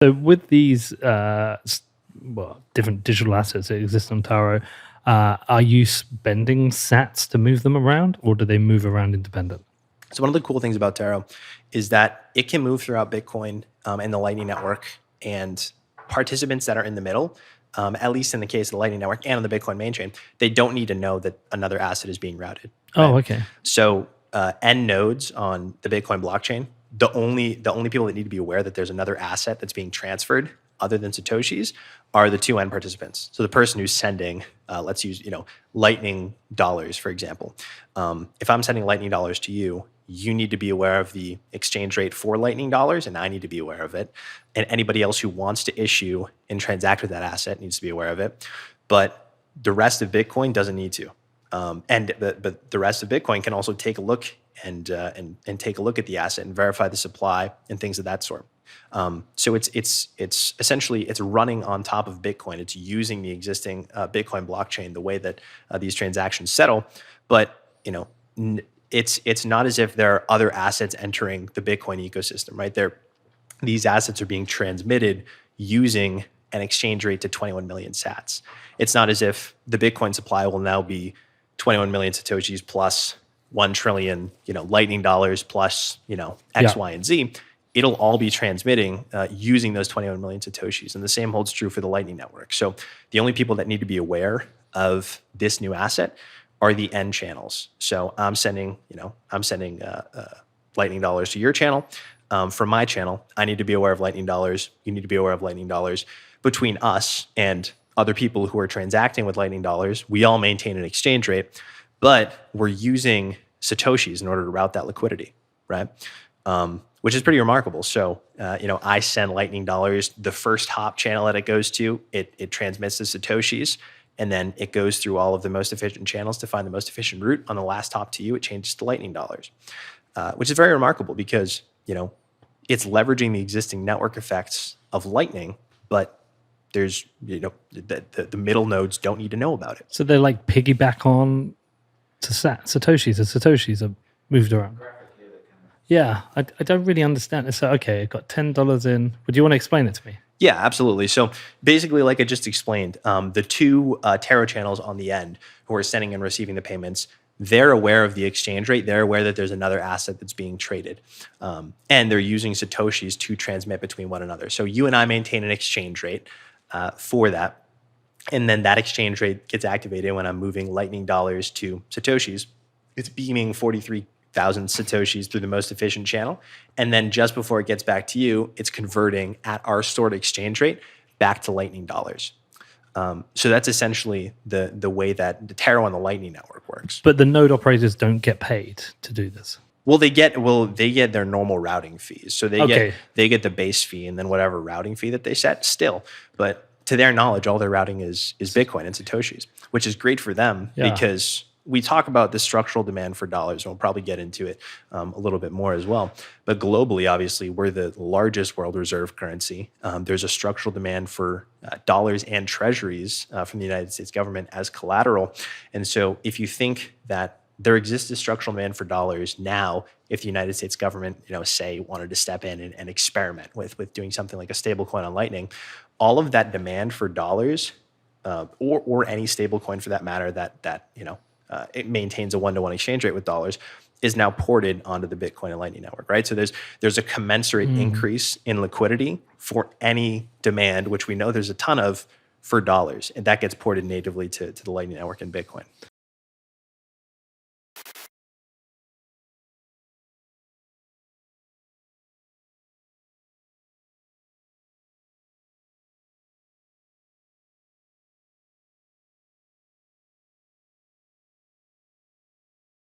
So with these different digital assets that exist on Taro, are you spending sats to move them around, or do they move around independent? So one of the cool things about Taro is that it can move throughout Bitcoin and the Lightning Network, and participants that are in the middle, at least in the case of the Lightning Network and on the Bitcoin main chain, they don't need to know that another asset is being routed. Oh, Right? okay. So N nodes on the Bitcoin blockchain, the only people that need to be aware that there's another asset that's being transferred other than Satoshis are the two end participants. So the person who's sending, let's use Lightning dollars for example. If I'm sending Lightning dollars to you, you need to be aware of the exchange rate for Lightning dollars, and I need to be aware of it. And anybody else who wants to issue and transact with that asset needs to be aware of it. But the rest of Bitcoin doesn't need to. But the rest of Bitcoin can also take a look and take a look at the asset and verify the supply and things of that sort. So it's essentially it's running on top of Bitcoin. It's using the existing Bitcoin blockchain the way that these transactions settle. But it's not as if there are other assets entering the Bitcoin ecosystem, right? These assets are being transmitted using an exchange rate to 21 million sats. It's not as if the Bitcoin supply will now be 21 million Satoshis plus 1 trillion, Lightning dollars plus, X, Y, and Z. It'll all be transmitting using those 21 million Satoshis. And the same holds true for the Lightning Network. So the only people that need to be aware of this new asset are the end channels. So I'm sending Lightning dollars to your channel. From my channel, I need to be aware of Lightning dollars. You need to be aware of Lightning dollars. Between us and other people who are transacting with Lightning dollars, we all maintain an exchange rate, but we're using Satoshis in order to route that liquidity, right? Which is pretty remarkable. So, I send Lightning dollars, the first hop channel that it goes to, it transmits the Satoshis, and then it goes through all of the most efficient channels to find the most efficient route. On the last hop to you, it changes to Lightning dollars, which is very remarkable because, it's leveraging the existing network effects of Lightning, but there's, the middle nodes don't need to know about it. So they like piggyback on to Satoshis. The Satoshis are moved around. Yeah, I don't really understand it. So, okay, I got $10 in. Would you want to explain it to me? Yeah, absolutely. So basically, like I just explained, the two Taro channels on the end who are sending and receiving the payments, they're aware of the exchange rate. They're aware that there's another asset that's being traded. And they're using Satoshis to transmit between one another. So you and I maintain an exchange rate for that. And then that exchange rate gets activated when I'm moving Lightning dollars to Satoshis. It's beaming 43,000 Satoshis through the most efficient channel. And then just before it gets back to you, it's converting at our stored exchange rate back to Lightning dollars. So that's essentially the way that the Taro on the Lightning Network works. But the node operators don't get paid to do this. Well, they get their normal routing fees. So they get the base fee and then whatever routing fee that they set still. But to their knowledge, all their routing is Bitcoin and Satoshis, which is great for them because we talk about the structural demand for dollars, and we'll probably get into it a little bit more as well. But globally, obviously, we're the largest world reserve currency. There's a structural demand for dollars and treasuries from the United States government as collateral. And so if you think that there exists a structural demand for dollars now, if the United States government, say, wanted to step in and experiment with doing something like a stable coin on Lightning, all of that demand for dollars or any stable coin for that matter that it maintains a one-to-one exchange rate with dollars is now ported onto the Bitcoin and Lightning Network, right? So there's a commensurate increase in liquidity for any demand, which we know there's a ton of for dollars, and that gets ported natively to the Lightning Network and Bitcoin.